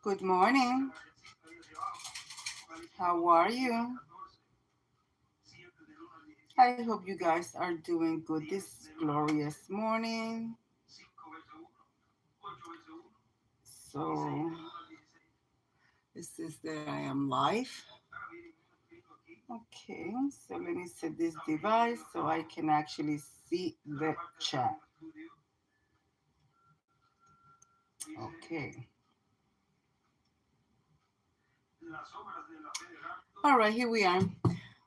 Good morning. How are you? I hope you guys are doing good this glorious morning. So, this is that I am live. Okay, so let me set this device so I can actually see the chat. Okay. All right, here we are.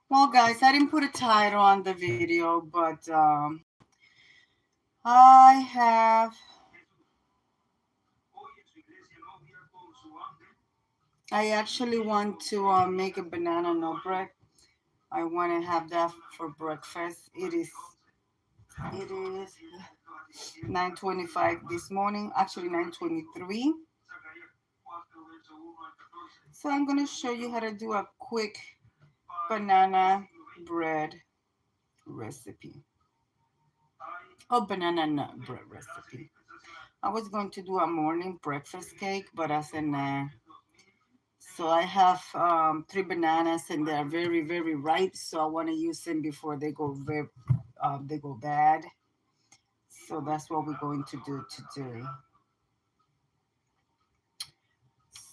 Well, guys, I didn't put a title on the video, but I have. I actually want to make a banana no bread. I want to have that for breakfast. It is 9:25 this morning. Actually 9:23. So I'm gonna show you how to do a quick banana bread recipe. Oh, banana nut bread recipe. I was going to do a morning breakfast cake, but I said nah. So I have three bananas and they're very, very ripe. So I want to use them before they go bad. So that's what we're going to do today.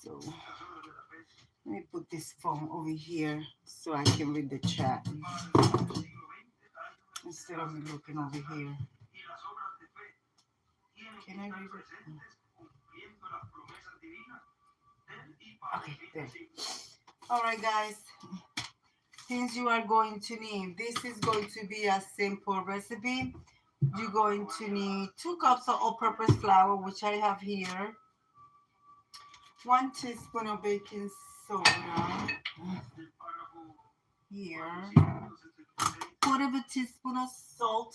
So let me put this phone over here so I can read the chat instead of me looking over here. Can I read it? Okay, there. All right, guys. Things you are going to need. This is going to be a simple recipe. You're going to need 2 cups of all-purpose flour, which I have here. 1 teaspoon of baking soda. Here. 1/4 teaspoon of salt.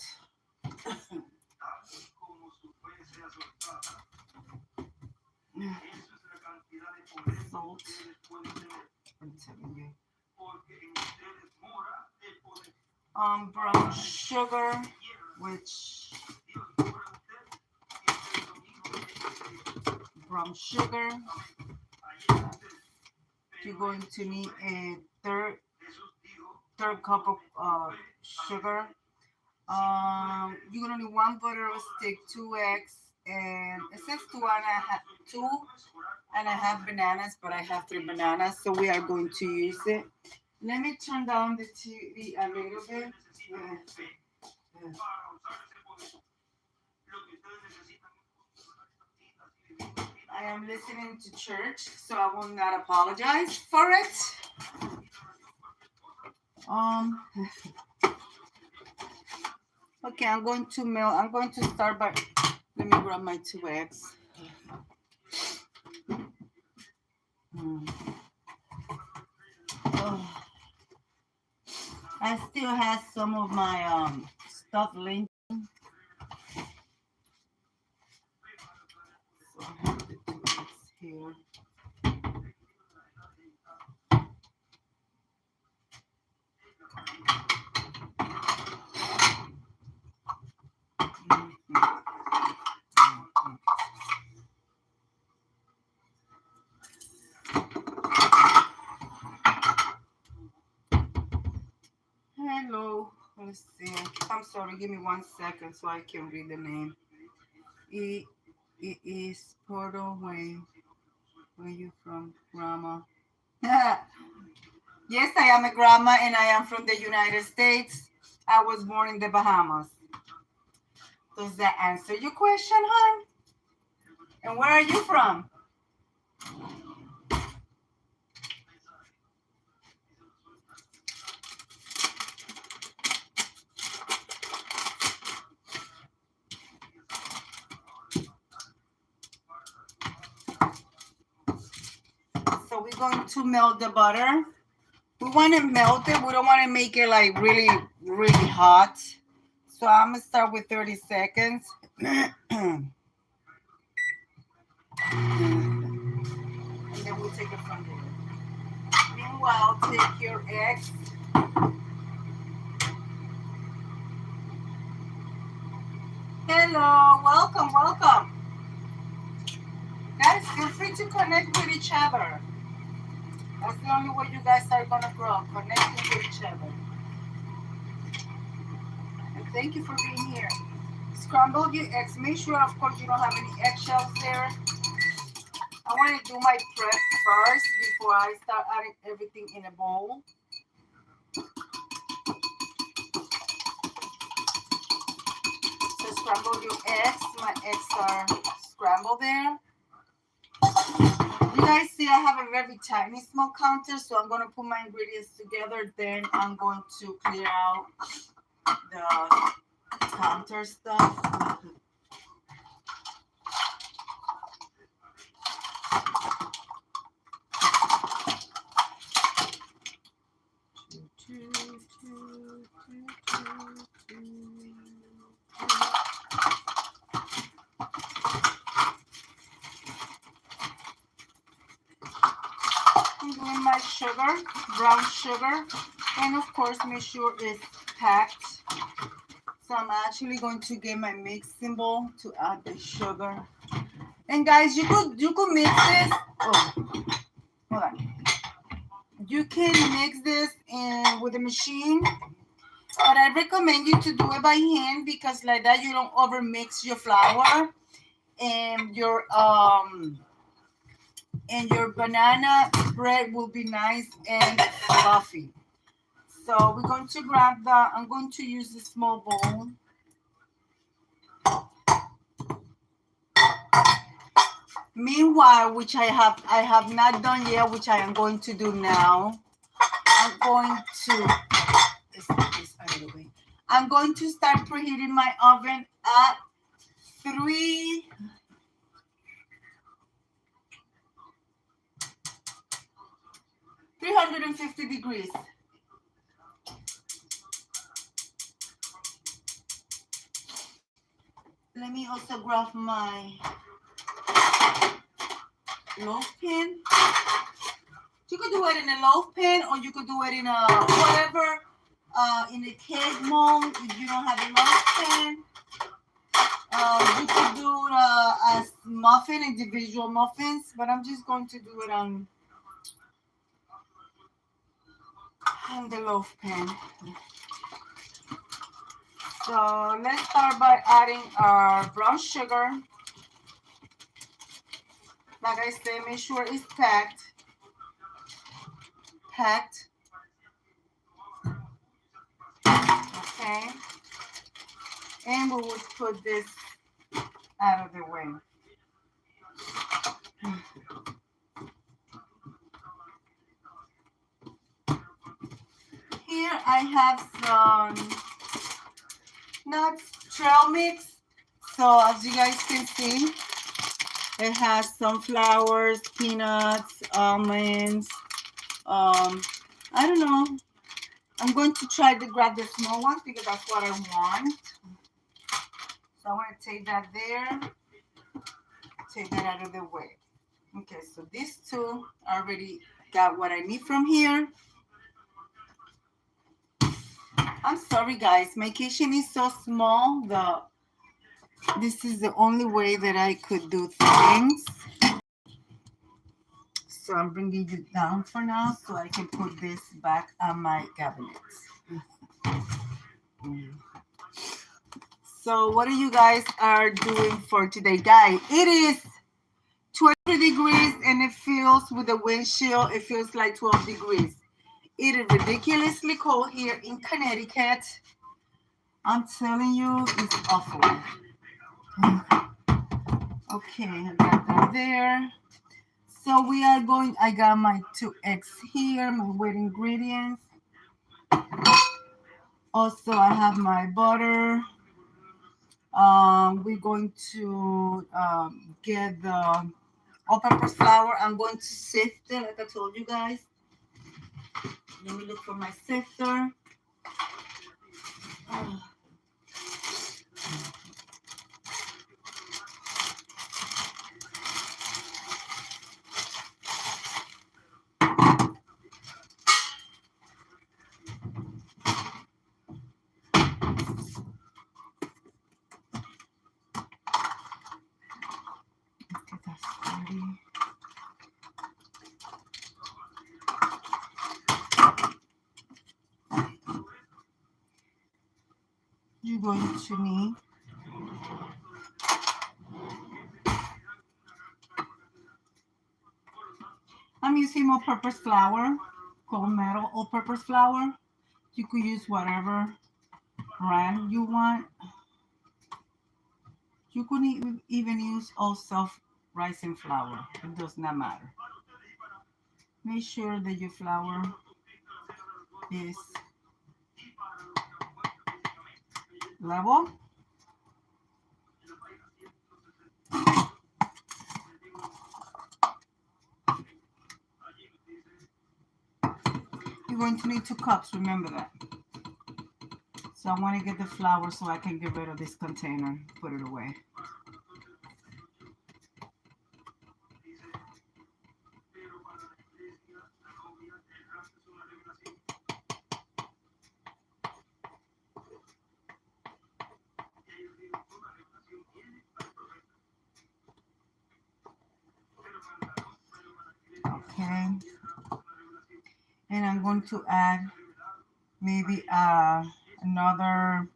Salt. I'm telling you. Brown sugar, which brown sugar. You're going to need a third cup of sugar. You're gonna need 1 butter stick, 2 eggs, and it says 2.5 bananas, but I have 3 bananas, so we are going to use it. Let me turn down the TV a little bit. I am listening to church, so I will not apologize for it. Okay, I'm going to start by, let me grab my 2 eggs. Oh. I still have some of my stuff linked. So I have the 2 eggs here. Hello. Let's see. I'm sorry. Give me 1 second so I can read the name. It is Porto Way. Where you from, Grandma? Yes, I am a grandma and I am from the United States. I was born in the Bahamas. Does that answer your question, hon? And where are you from? So we're going to melt the butter. We want to melt it. We don't want to make it like really, really hot. So I'm going to start with 30 seconds. And then we'll take it from there. Meanwhile, take your eggs. Hello, welcome. need to connect with each other. That's the only way you guys are gonna grow, connecting with each other. And thank you for being here. Scramble your eggs. Make sure, of course, you don't have any eggshells there. I want to do my prep first before I start adding everything in a bowl. So scramble your eggs. My eggs are scrambled there. You guys see I have a very tiny small counter, so I'm going to put my ingredients together. Then I'm going to clear out the counter stuff. I'm doing my sugar, brown sugar, and of course make sure it's packed. So I'm actually going to get my mixing bowl to add the sugar. And guys, you could mix this. Oh, hold on. You can mix this in with a machine, but I recommend you to do it by hand because like that you don't over mix your flour and your banana bread will be nice and fluffy. So we're going to grab I'm going to use the small bowl. Meanwhile, which I have not done yet, which I am going to do now, I'm going to I'm going to start preheating my oven at 350 degrees. Let me also grab my loaf pan. You could do it in a loaf pan or you could do it in a whatever, in a cake mold if you don't have a loaf pan. You could do as muffin, individual muffins, but I'm just going to do it on the loaf pan. So let's start by adding our brown sugar. Like I said, make sure it's packed. Okay. And we will put this out of the way. Here I have some nuts trail mix. So as you guys can see, it has sunflowers, peanuts, almonds. I don't know. I'm going to try to grab the small ones because that's what I want. So I want to take that there. Take that out of the way. Okay, so these two I already got what I need from here. I'm sorry guys, my kitchen is so small that this is the only way that I could do things. So I'm bringing you down for now so I can put this back on my cabinets. So what are you guys are doing for today? Guys, it is 20 degrees and it feels with the wind chill, it feels like 12 degrees. It is ridiculously cold here in Connecticut. I'm telling you, it's awful. Okay, I got that there. So we are going, I got my 2 eggs here, my wet ingredients. Also, I have my butter. We're going to get the all-purpose flour. I'm going to sift it, like I told you guys. Let me look for my sifter. Okay, that's ready. going to need I'm using all-purpose flour, gold medal all-purpose flour. You could use whatever brand you want. You could even use all self-rising flour. It does not matter. Make sure that your flour is level. You're going to need 2 cups, remember that. So I want to get the flour so I can get rid of this container, put it away. Okay. And I'm going to add maybe another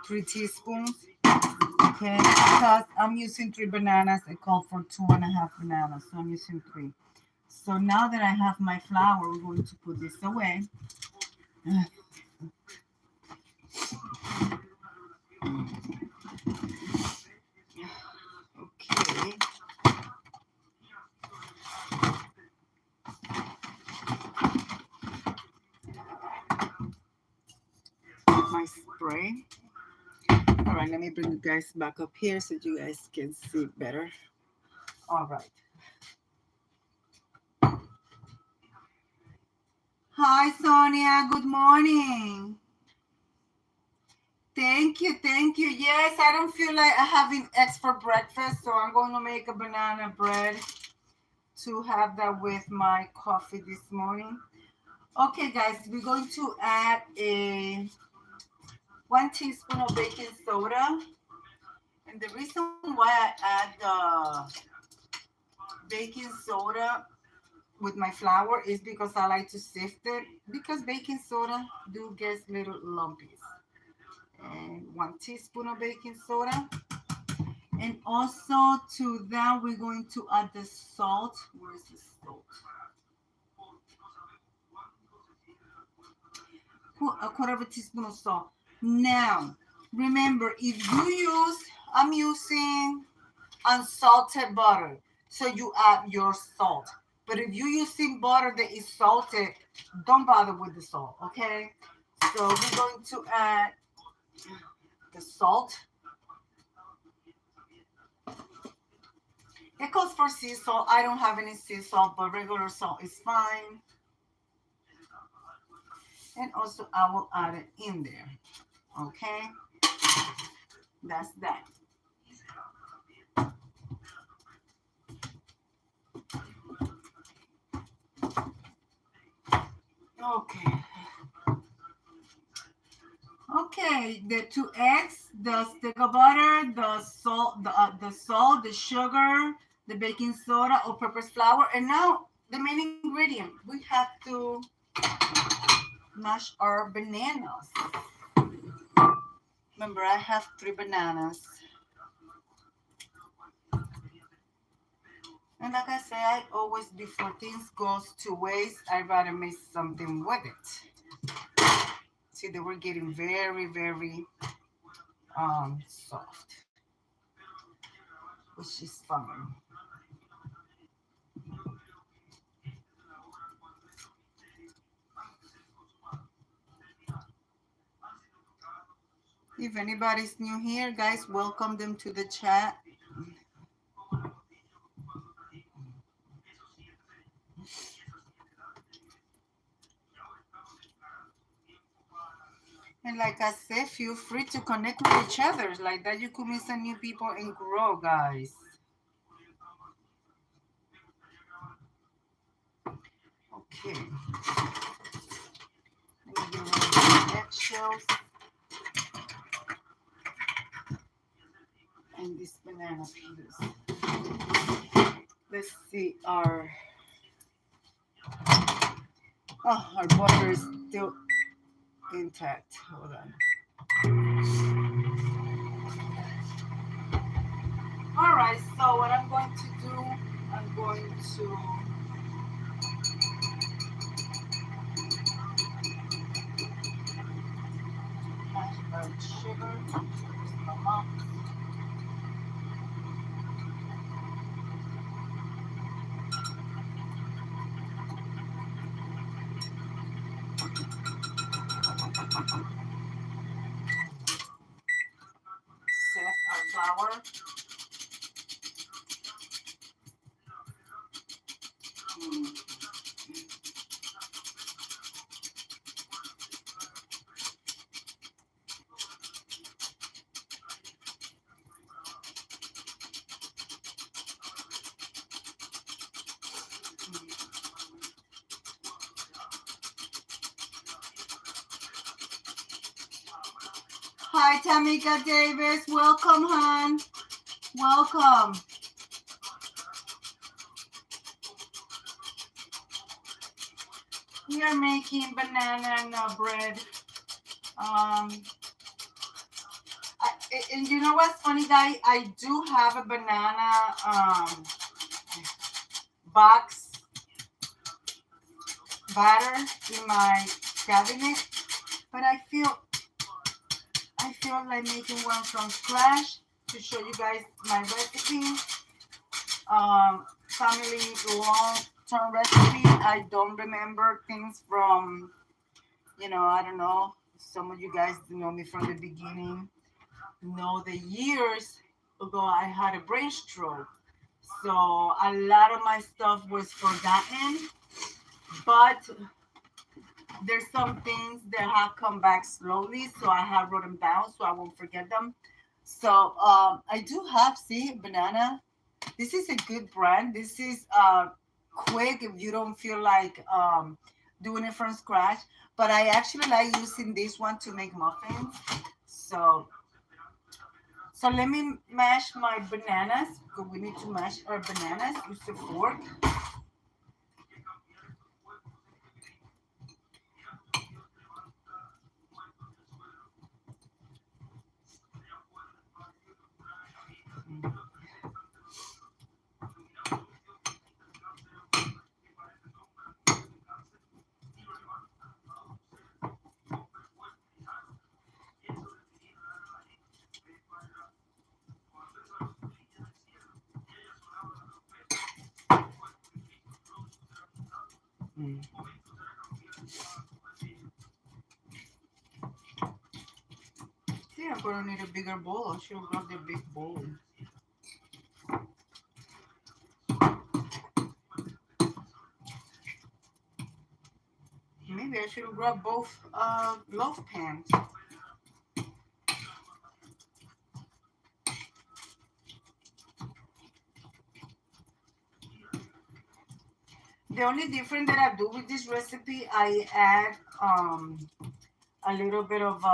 3 teaspoons. Okay, because I'm using 3 bananas. It called for 2.5 bananas, so I'm using 3. So now that I have my flour, we're going to put this away. Okay. My spray. All right, let me bring you guys back up here so you guys can see better. All right. Hi, Sonia. Good morning. Thank you. Thank you. Yes, I don't feel like having eggs for breakfast, so I'm going to make a banana bread to have that with my coffee this morning. Okay, guys, we're going to add 1 teaspoon of baking soda. And the reason why I add the baking soda with my flour is because I like to sift it, because baking soda do get little lumpies. And 1 teaspoon of baking soda. And also to that, we're going to add the salt. Where is the salt? A 1/4 teaspoon of salt. Now, remember, if you use, I'm using unsalted butter, so you add your salt. But if you're using butter that is salted, don't bother with the salt, okay? So we're going to add the salt. It calls for sea salt. I don't have any sea salt, but regular salt is fine. And also I will add it in there, okay? That's that. Okay. Okay, the 2 eggs, the stick of butter, the salt, the sugar, the baking soda, all-purpose flour, and now the main ingredient. We have to mash our bananas. Remember, I have 3 bananas. And like I say, I always, before things goes to waste, I'd rather make something with it. See, they were getting very, very soft, which is fun. If anybody's new here, guys, welcome them to the chat. And like I said, feel free to connect with each other. Like that, you could meet some new people and grow, guys. Okay. Let me get rid of the eggshells. And this banana peels. Let's see our butter is still intact. Hold on. guys. So what I'm going to do, I'm going to mash my sugar. Here's my mom. Set our flour. Hi, Tamika Davis. Welcome, hon. Welcome. We are making banana bread. And you know what's funny, guys? I do have a banana box batter in my cabinet, but I feel like making one from scratch to show you guys my recipe. Family long-term recipe. I don't remember things from, I don't know. Some of you guys know me from the beginning. Know the years ago I had a brain stroke. So a lot of my stuff was forgotten, but there's some things that have come back slowly, so I have wrote them down so I won't forget them. So I do have, see, banana. This is a good brand. This is quick if you don't feel like doing it from scratch. But I actually like using this one to make muffins. So let me mash my bananas. Because we need to mash our bananas. Use a fork. See, I'm gonna need a bigger bowl. I should have got the big bowl. Maybe I should have grabbed both loaf pans. The only difference that I do with this recipe, I add a little bit of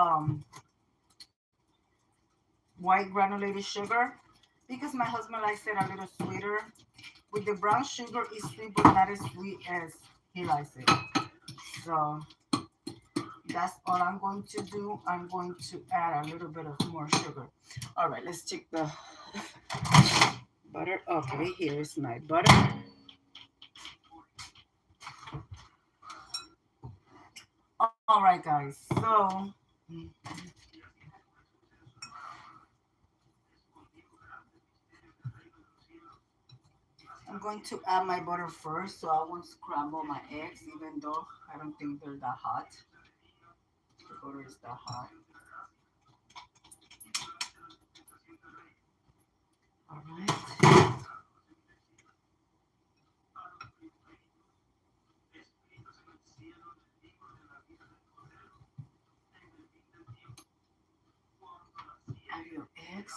white granulated sugar because my husband likes it a little sweeter. With the brown sugar, it's sweet but not as sweet as he likes it. So that's all I'm going to do. I'm going to add a little bit of more sugar. All right, let's check the butter. Okay, here's my butter. All right, guys. So I'm going to add my butter first, so I won't scramble my eggs, even though I don't think they're that hot. The butter is that hot. All right. Add your eggs.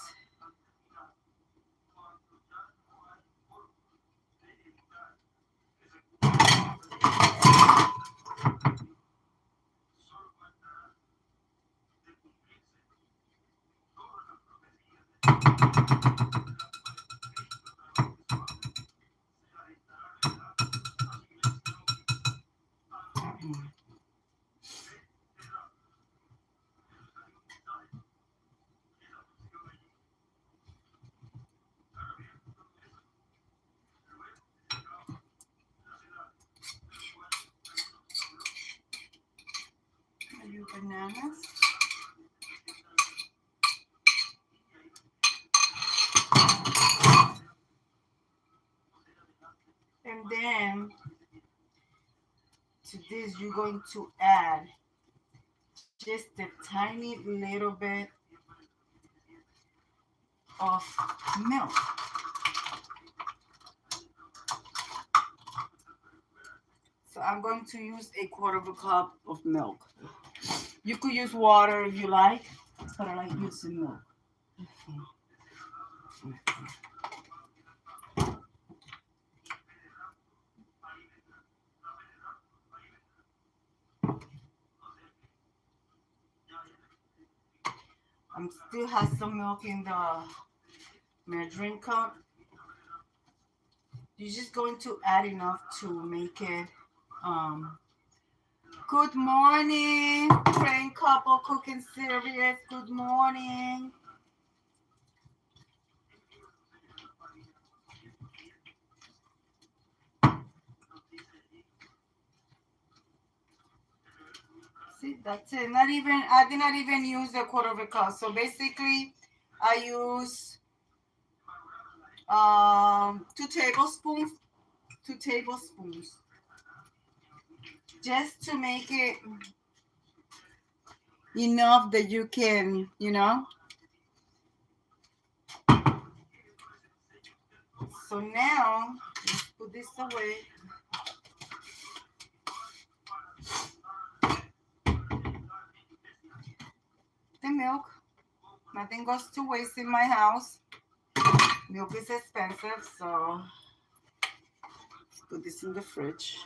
bananas. And then to this, you're going to add just a tiny little bit of milk. So I'm going to use a quarter of a cup of milk. You could use water if you like, but I like using milk. I'm still have some milk in the measuring cup. You're just going to add enough to make it. Good morning, praying couple cooking serious. Good morning. See, that's it. Not even, I did not even use a quarter of a cup. So basically, I use 2 tablespoons, 2 tablespoons, just to make it enough that you can, So now, let's put this away. The milk, nothing goes to waste in my house. Milk is expensive, so let's put this in the fridge.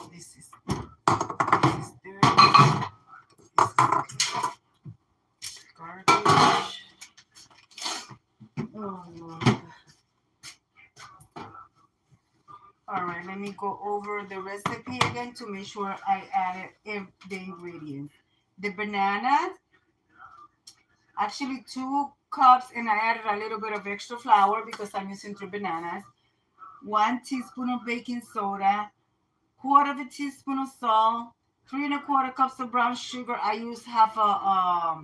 This is dirty. This is garbage. Oh Lord. All right, let me go over the recipe again to make sure I added the ingredients. The bananas, actually 2 cups, and I added a little bit of extra flour because I'm using 3 bananas. 1 teaspoon of baking soda, quarter of a teaspoon of salt, 3 1/4 cups of brown sugar. I use half a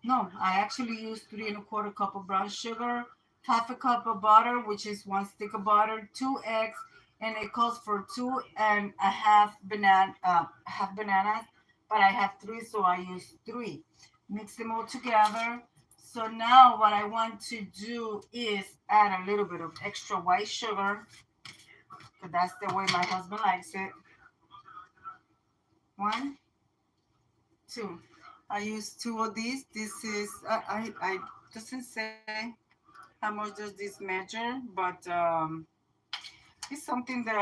no, I actually use 3 1/4 cup of brown sugar, half a cup of butter, which is 1 stick of butter, 2 eggs, and it calls for 2 1/2 half bananas, but I have 3, so I use 3. Mix them all together. So now what I want to do is add a little bit of extra white sugar, because that's the way my husband likes it. 1, 2. I use 2 of these. This is I doesn't say how much does this measure, but it's something that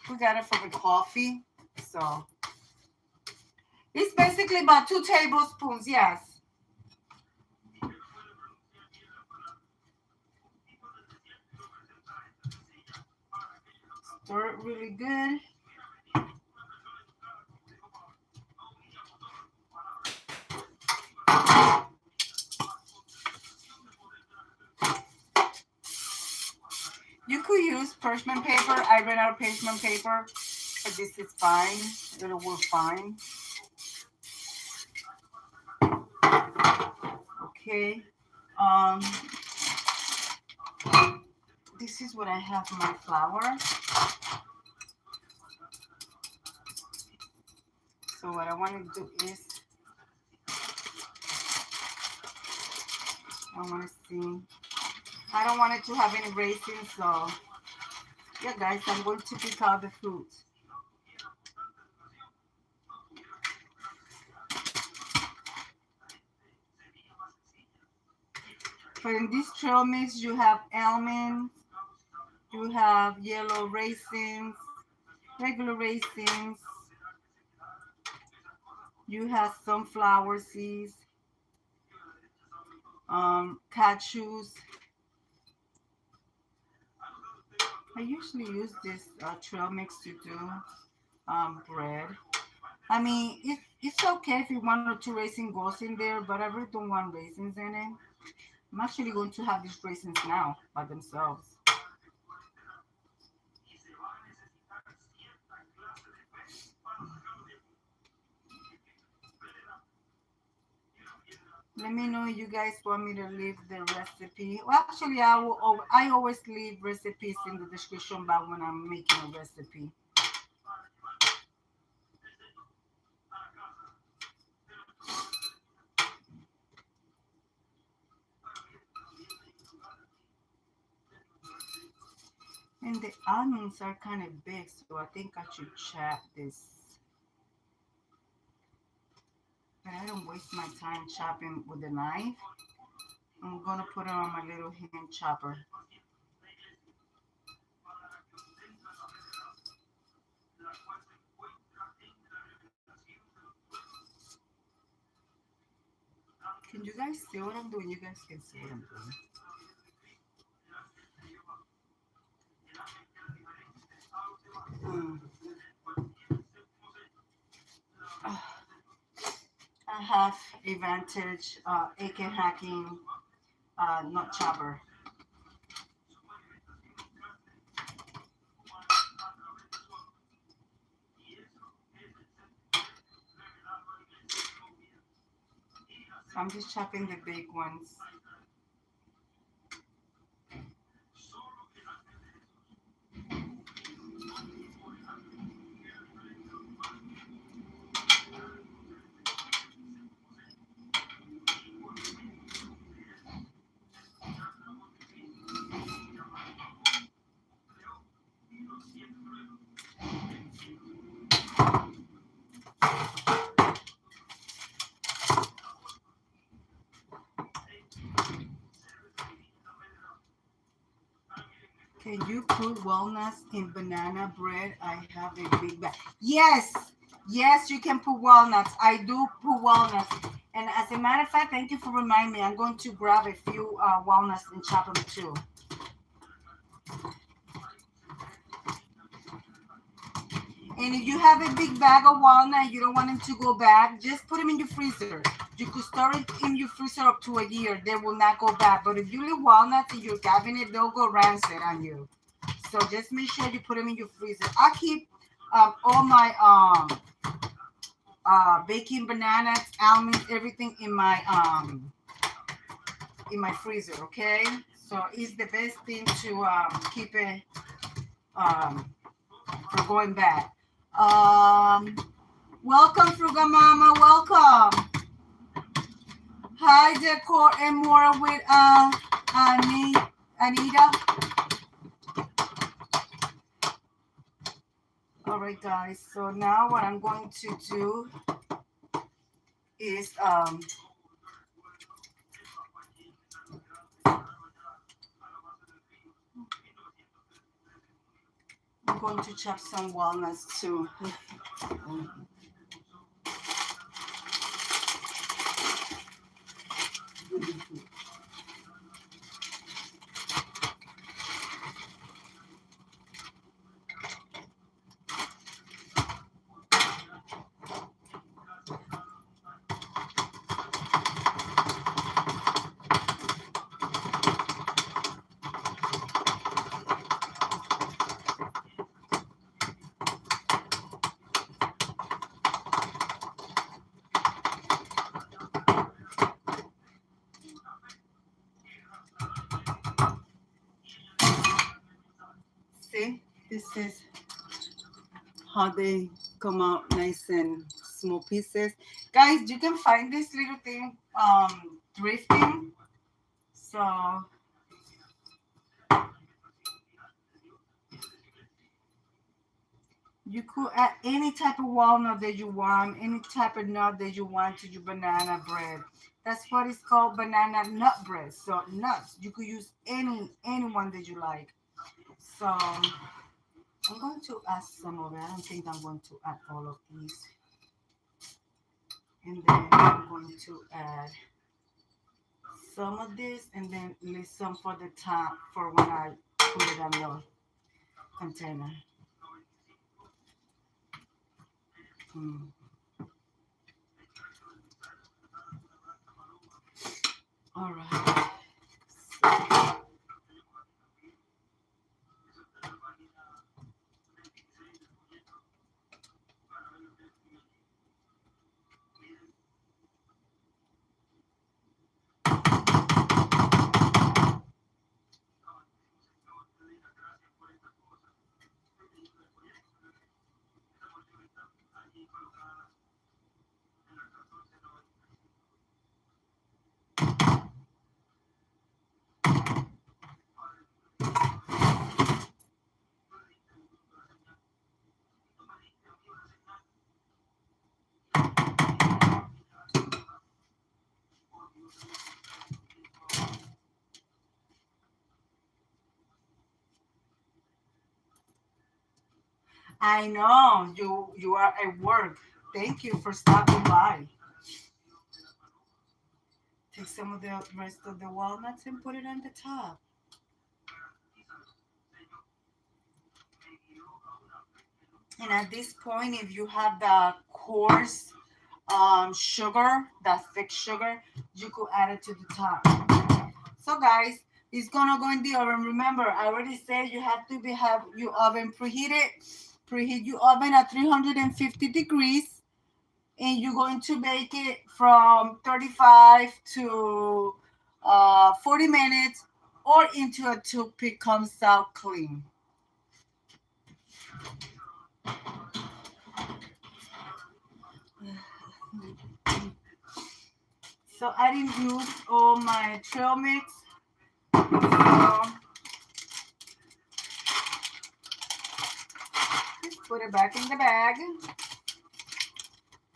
we got it from the coffee. So it's basically about 2 tablespoons. Yes. Stir it really good. You could use parchment paper. I ran out of parchment paper, but this is fine. It'll work fine. Okay. This is what I have my flour. So what I want to do is I want to see. I don't want it to have any raisins, so yeah, guys, I'm going to pick out the fruits. But in this trail mix, you have almonds, you have yellow raisins, regular raisins, you have sunflower seeds, cashews. I usually use this trail mix to do bread. I mean, it's okay if you 1 or 2 raisins goes in there, but I really don't want raisins in it. I'm actually going to have these raisins now by themselves. Let me know if you guys want me to leave the recipe. Well, actually, I always leave recipes in the description box when I'm making a recipe. And the almonds are kind of big, so I think I should chop this. But I don't waste my time chopping with a knife. I'm gonna put it on my little hand chopper. Can you guys see what I'm doing? You guys can see what I'm doing. Mm. I have Advantage AK hacking nut chopper. So I'm just chopping the big ones. Can you put walnuts in banana bread? I have a big bag. Yes, yes, you can put walnuts. I do put walnuts. And as a matter of fact, thank you for reminding me. I'm going to grab a few walnuts and chop them too. And if you have a big bag of walnut, you don't want them to go bad, just put them in your freezer. You could store it in your freezer up to a year. They will not go bad. But if you leave walnuts in your cabinet, they'll go rancid on you. So just make sure you put them in your freezer. I keep all my baking bananas, almonds, everything in my freezer. Okay, so it's the best thing to keep it um, for going bad. Um, Welcome, Frugal Mama. Welcome. Hi, Decor and more with Anita. All right, guys. So now what I'm going to do is I'm going to chop some walnuts too. See, this is how they come out nice and small pieces. Guys, you can find this little thing thrifting. So you could add any type of walnut that you want, any type of nut that you want to your banana bread. That's what it's called, banana nut bread. So nuts, you could use any one that you like. So I'm going to add some of it. I don't think I'm going to add all of these. And then I'm going to add some of this and then leave some for the top for when I put it on the container. Mm. All right. I know you are at work. Thank you for stopping by. Take some of the rest of the walnuts and put it on the top. And at this point, if you have the coarse sugar, that thick sugar, you could add it to the top. So guys, it's gonna go in the oven. Remember, I already said you have to have your oven preheated. Preheat your oven at 350 degrees, and you're going to bake it from 35 to 40 minutes, or into a toothpick comes out clean. So I didn't use all my trail mix. So just put it back in the bag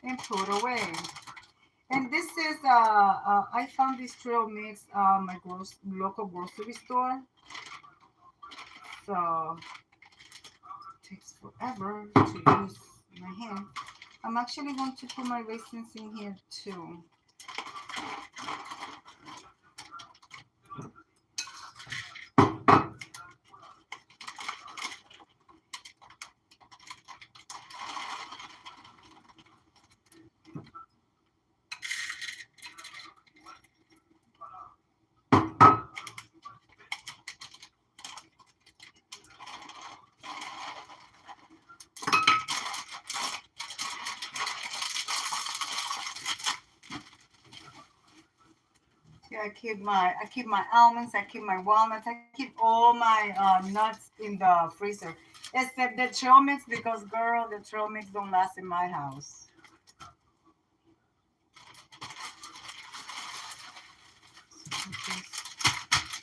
and put away. And this is I found this trail mix my local grocery store. So it takes forever to use my hand. I'm actually going to put my raisins in here too. Yeah, I keep my almonds, I keep my walnuts, I keep all my nuts in the freezer, except the trail mix, because girl, the trail mix don't last in my house.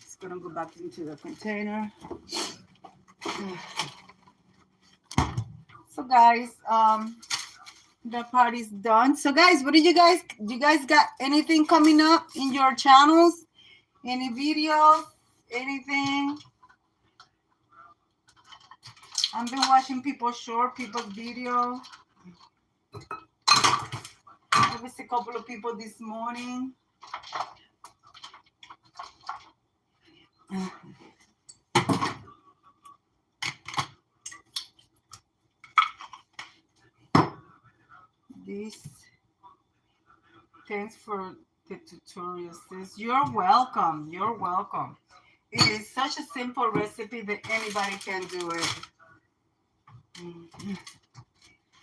It's gonna go back into the container. So guys, the party's done. So guys, what did you guys got anything coming up in your channels? Any videos? Anything? I've been watching people's video. There was a couple of people this morning. This. Thanks for the tutorial, sis. You're welcome. You're welcome. It is such a simple recipe that anybody can do it. Mm-hmm.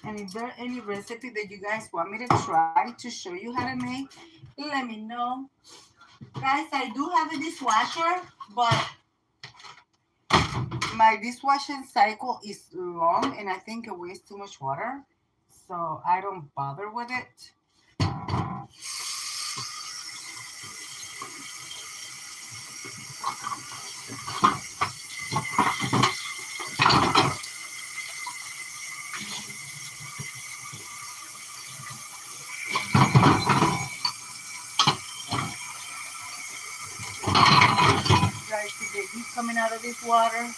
And if there any recipe that you guys want me to try to show you how to make, let me know. Guys, I do have a dishwasher, but my dishwashing cycle is long and I think it wastes too much water. So I don't bother with it. Guys, see the heat coming out of this water.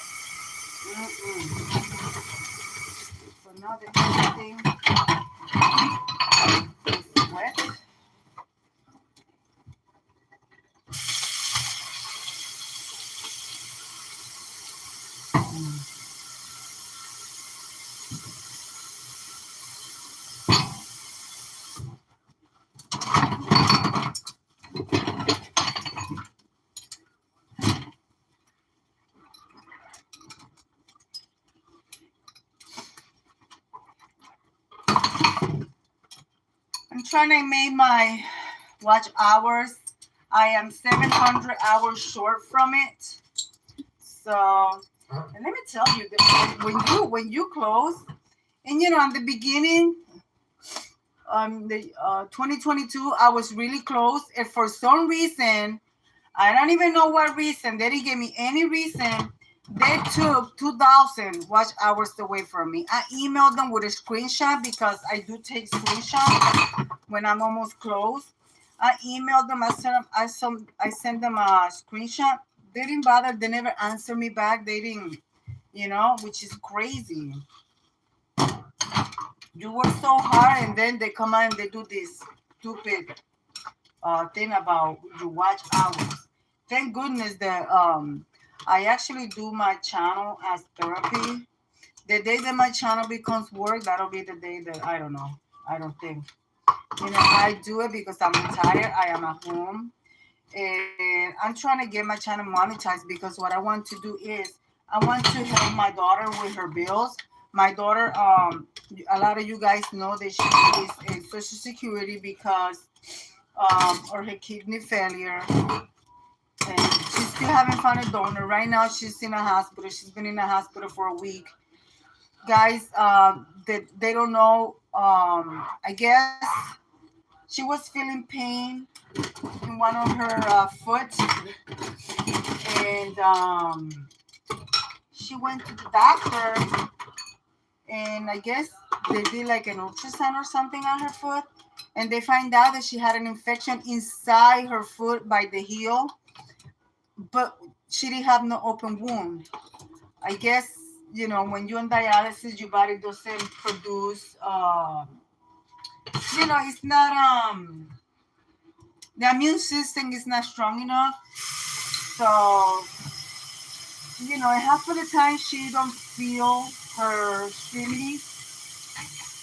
So now the thing is wet. I'm trying to make my watch hours. I am 700 hours short from it. So, and let me tell you that when you close, and in the beginning, the 2022, I was really close, and for some reason, I don't even know what reason. They didn't give me any reason. They took 2,000 watch hours away from me. I emailed them with a screenshot because I do take screenshots when I'm almost close. I emailed them. I sent them a screenshot. They didn't bother. They never answered me back. They didn't, which is crazy. You work so hard, and then they come out and they do this stupid thing about you watch hours. Thank goodness that I actually do my channel as therapy. The day that my channel becomes work, that'll be the day that I don't know. I don't think. I do it because I'm retired. I am at home. And I'm trying to get my channel monetized because what I want to do is I want to help my daughter with her bills. My daughter, a lot of you guys know that she is in Social Security because or her kidney failure, and she's still haven't found a donor. Right now, she's in a hospital. She's been in a hospital for a week. Guys, they don't know. I guess she was feeling pain in one of her foot, and she went to the doctor, and I guess they did like an ultrasound or something on her foot, and they find out that she had an infection inside her foot by the heel, but she didn't have no open wound. I guess when you're on dialysis, your body doesn't produce. It's not the immune system is not strong enough. So half of the time she don't feel her extremities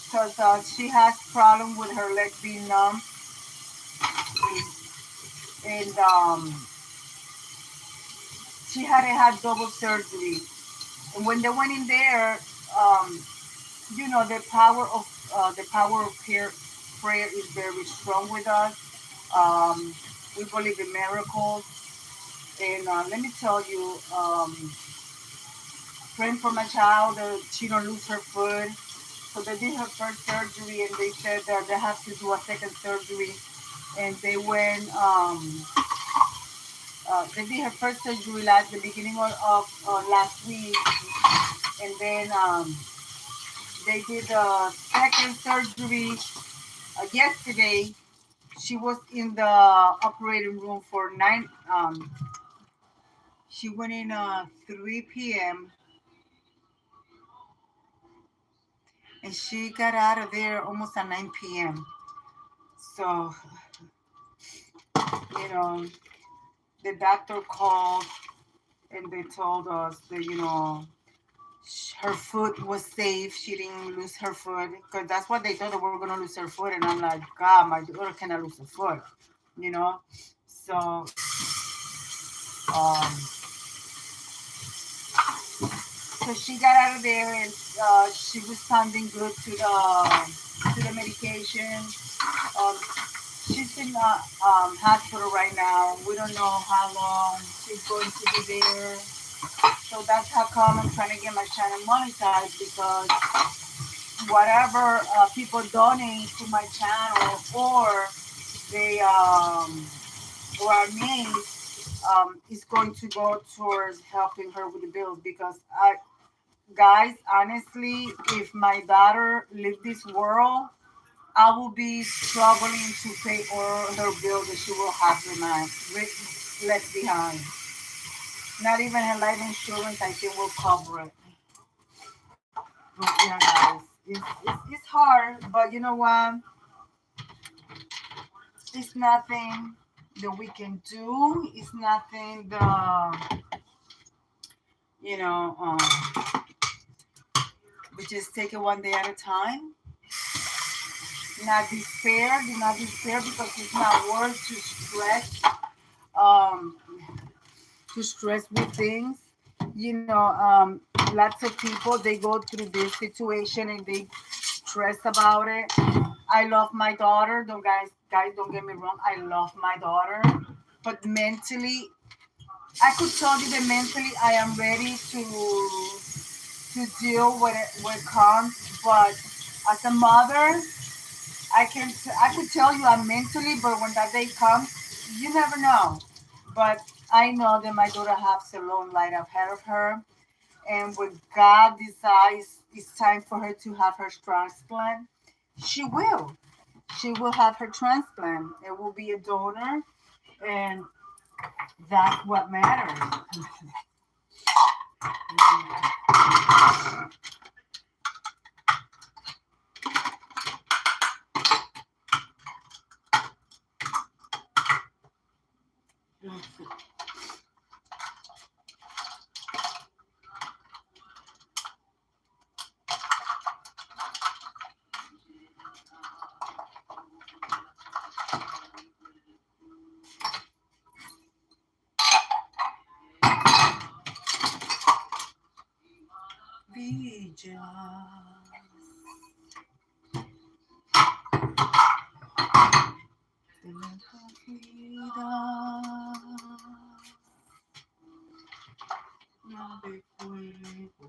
because she has problem with her leg being numb, and she had double surgery. And when they went in there, um, the power of prayer is very strong with us. Um, we believe in miracles, and let me tell you, praying for my child that she don't lose her foot. So they did her first surgery, and they said that they have to do a second surgery, and they went. They did her first surgery the beginning of last week, and then they did the second surgery yesterday. She was in the operating room for 9. She went in 3 p.m. and she got out of there almost at 9 p.m. So, you know, the doctor called and they told us that, her foot was safe. She didn't lose her foot because that's what they thought, that we were going to lose her foot. And I'm like, God, my daughter cannot lose her foot, you know? So, um, so she got out of there, and she was sounding good to the medication. Um, she's in the hospital right now. We don't know how long she's going to be there. So that's how come I'm trying to get my channel monetized, because whatever people donate to my channel, or they or our names, is going to go towards helping her with the bills. Because guys, honestly, if my daughter leave this world, I will be struggling to pay all her bills that she will have left behind. Not even her life insurance, I think, will cover it. But yeah, guys, it's hard, but you know what? It's nothing that we can do. It's nothing that, you know, um, we just take it one day at a time. Not despair. Do not despair, because it's not worth um, to stress with things. Lots of people, they go through this situation and they stress about it. I love my daughter. Don't guys, don't get me wrong. I love my daughter, but mentally, I could tell you that mentally I am ready to deal with what comes. But as a mother, I could tell you I'm mentally, but when that day comes, you never know. But I know that my daughter has a long light ahead of her, and when God decides it's time for her to have her transplant, she will. She will have her transplant. It will be a donor, and that's what matters. Villas de la vida, nave fuego.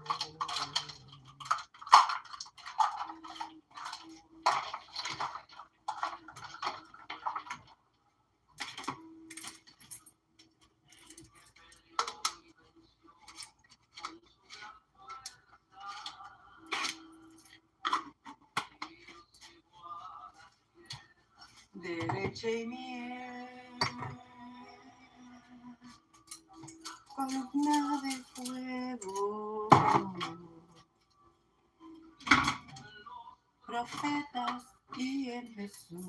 De leche y miel, columna de fuego, profetas y en Jesús.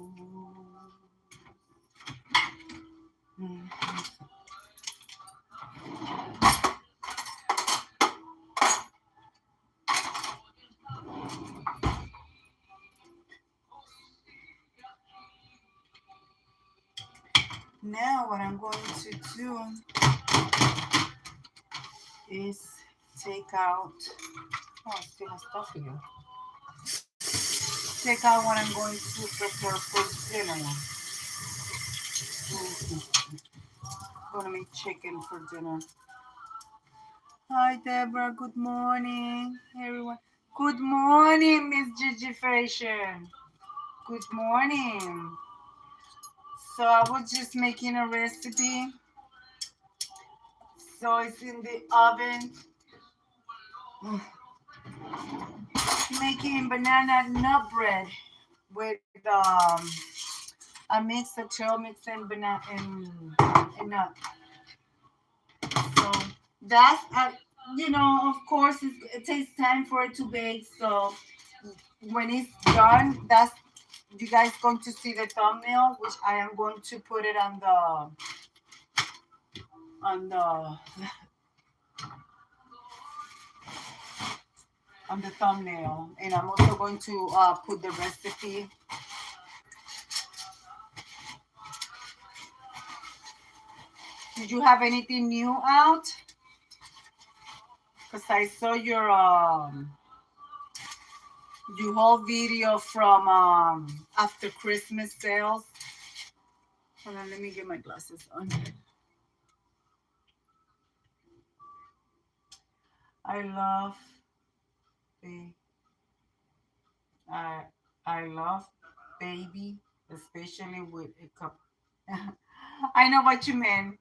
Now what I'm going to do is take out, oh, I still have stuff here. Take out what I'm going to prepare for dinner. I'm gonna make chicken for dinner. Hi Deborah, good morning everyone. Good morning, Miss Gigi Fashion. Good morning. So I was just making a recipe. So it's in the oven. Making banana nut bread with a mix of trail mix and banana and nut. So that's of course it takes time for it to bake. So when it's done, that's you guys going to see the thumbnail, which I am going to put it on the on the thumbnail, and I'm also going to put the recipe. Did you have anything new out? Because I saw your whole video from after Christmas sales. Hold on, let me get my glasses on. I love the I love baby, especially with a cup. I know what you mean.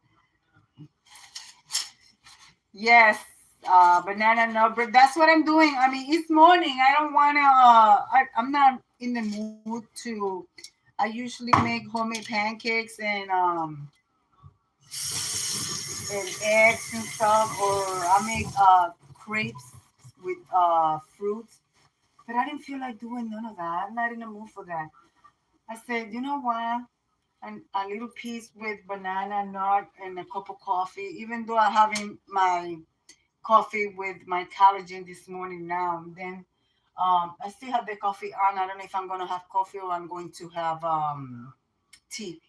Yes, banana nut bread. That's what I'm doing. I mean, it's morning. I don't want to. I'm not in the mood to. I usually make homemade pancakes and eggs and stuff, or I make crepes with fruits. But I didn't feel like doing none of that. I'm not in the mood for that. I said, you know what? And a little piece with banana nut and a cup of coffee. Even though I'm having my coffee with my collagen this morning now, and then I still have the coffee on. I don't know if I'm gonna have coffee or I'm going to have tea.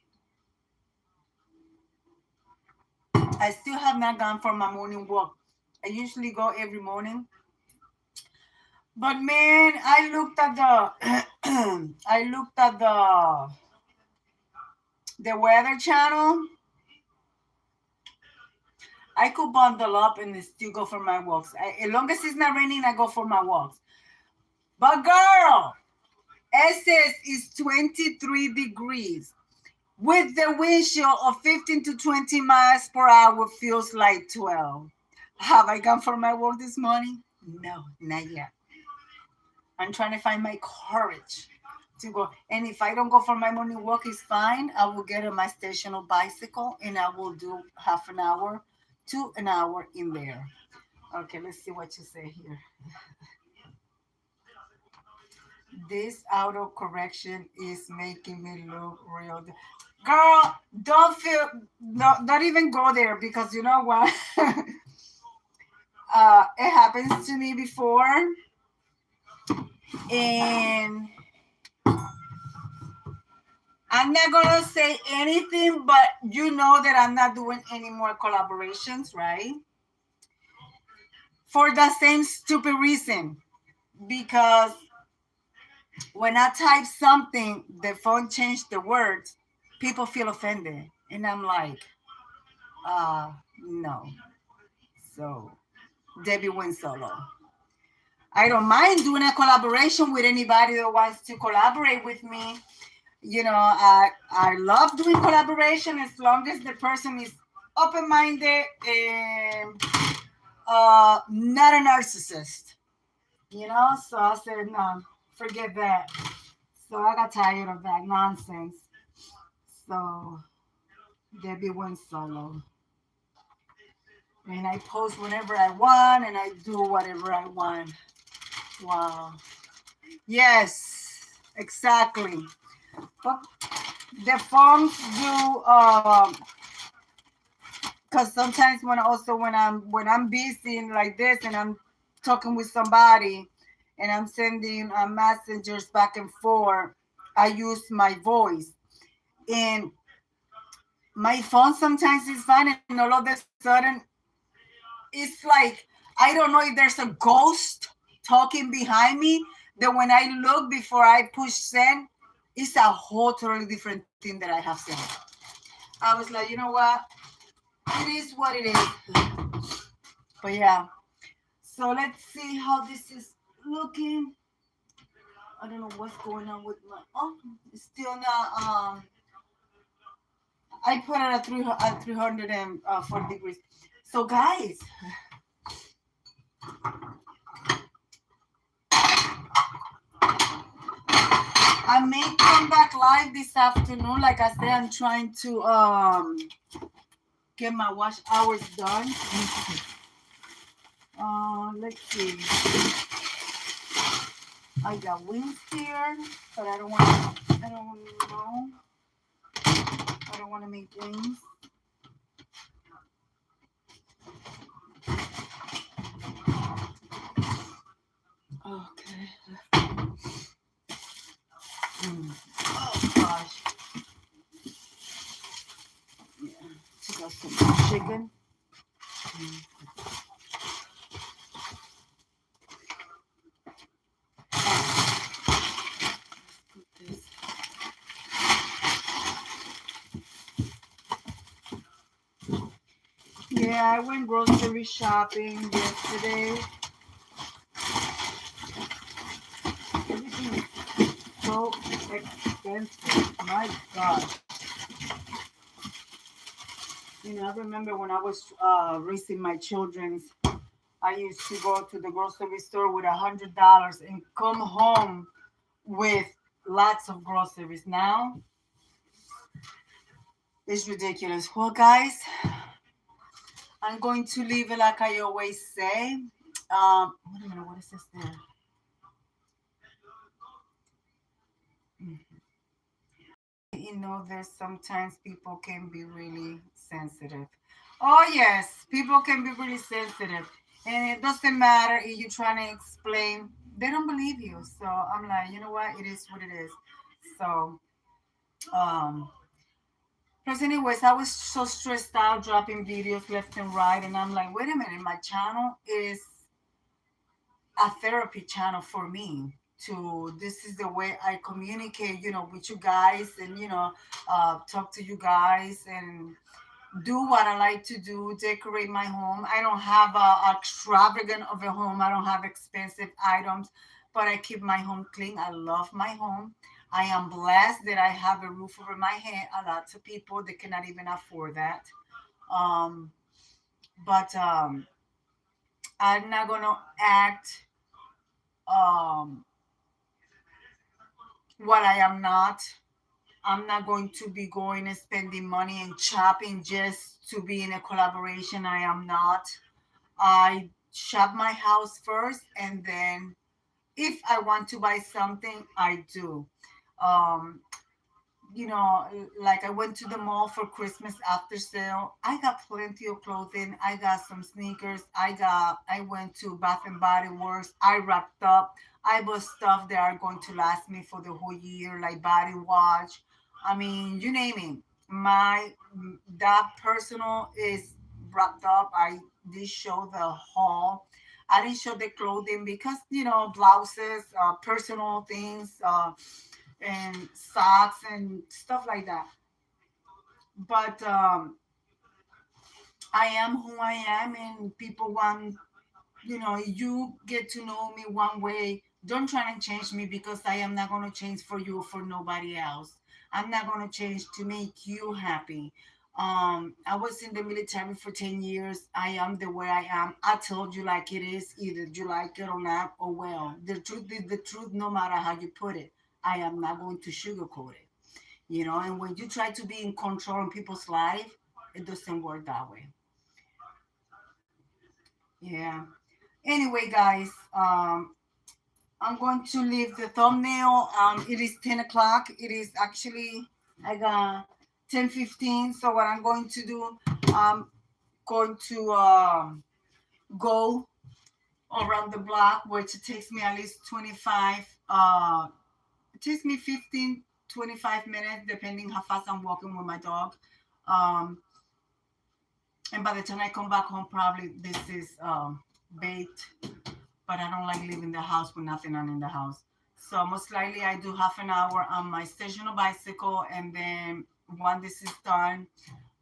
I still have not gone for my morning walk. I usually go every morning. But man, I looked at the I looked at the weather channel. I could bundle up and still go for my walks. As long as it's not raining, I go for my walks. But girl, it says it's 23 degrees. With the wind chill of 15 to 20 miles per hour, feels like 12. Have I gone for my walk this morning? No, not yet. I'm trying to find my courage to go. And if I don't go for my morning walk, it's fine. I will get on my stationary bicycle and I will do half an hour to an hour in there. Okay, let's see what you say here. This auto correction is making me look real. Girl, don't feel, no, don't even go there because you know what? It happens to me before, and I'm not gonna say anything, but you know that I'm not doing any more collaborations, right? For the same stupid reason, because when I type something, the phone changed the words, people feel offended, and I'm like, no. So Debbie went solo. I don't mind doing a collaboration with anybody that wants to collaborate with me. You know, I love doing collaboration as long as the person is open-minded and not a narcissist. You know, so I said no, forget that. So I got tired of that nonsense. So Debbie went solo. And I post whenever I want and I do whatever I want. Wow. Yes, exactly. But the phones do because sometimes when I'm busy and like this and I'm talking with somebody and I'm sending messengers back and forth, I use my voice. And my phone sometimes is fine and all of a sudden it's like I don't know if there's a ghost talking behind me that when I look before I push send, it's a whole totally different thing that I have sent. I was like, you know what? It is what it is. But yeah. So let's see how this is looking. I don't know what's going on with my it's still not I put it at 340 degrees. So guys, I may come back live this afternoon. Like I said, I'm trying to get my wash hours done. Let's see. I got wings here, but I don't want to. I don't know. I don't want to make wings. Okay. Oh gosh. Yeah. She got some chicken. Put this. Yeah, I went grocery shopping yesterday. Everything is so expensive. My God. You know, I remember when I was raising my children, I used to go to the grocery store with $100 and come home with lots of groceries. Now it's ridiculous. Well, guys, I'm going to leave it like I always say. Wait a minute, what is this there? You know, there's sometimes people can be really sensitive. Oh yes, people can be really sensitive, and it doesn't matter if you're trying to explain. They don't believe you. So I'm like, you know what? It is what it is. So, um, because anyways, I was so stressed out dropping videos left and right, and I'm like, wait a minute, my channel is a therapy channel for me. To this is the way I communicate, you know, with you guys, and talk to you guys and do what I like to do, decorate my home. I don't have a extravagant of a home. I don't have expensive items, but I keep my home clean. I love my home. I am blessed that I have a roof over my head. A lot of people they cannot even afford that. Um, but I'm not gonna act um what I am not. I'm not going to be going and spending money and shopping just to be in a collaboration. I am not. I shop my house first, and then if I want to buy something, I do. Um, like I went to the mall for Christmas after sale. I got plenty of clothing. I got some sneakers. I went to Bath and Body Works. I wrapped up. I bought stuff that are going to last me for the whole year, like body wash. I mean, you name it. My that personal is wrapped up. I did show the haul. I didn't show the clothing because blouses, personal things. And socks and stuff like that. But I am who I am, and people want, you get to know me one way. Don't try to change me because I am not going to change for you or for nobody else. I'm not going to change to make you happy. I was in the military for 10 years. I am the way I am. I told you like it is. Either you like it or not, or well. The truth is the truth, no matter how you put it. I am not going to sugarcoat it. And when you try to be in control of people's life, it doesn't work that way. Yeah. Anyway, guys, I'm going to leave the thumbnail. It is 10 o'clock. It is actually, I got 10:15. So what I'm going to do, I'm going to go around the block, which it takes me at least 25, it takes me 15, 25 minutes, depending how fast I'm walking with my dog. Um, and by the time I come back home, probably this is baked, but I don't like leaving the house with nothing on in the house. So most likely I do half an hour on my stationary bicycle, and then when this is done,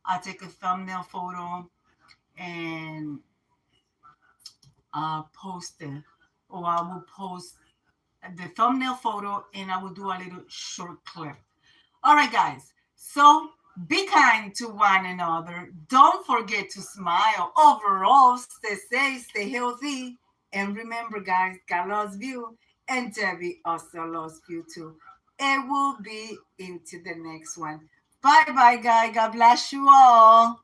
I take a thumbnail photo and post it, or I will post the thumbnail photo and I will do a little short clip. All right, guys. So be kind to one another. Don't forget to smile. Overall, stay safe, stay healthy. And remember, guys, God loves you, and Debbie also loves you too. It will be into the next one. Bye bye, guys. God bless you all.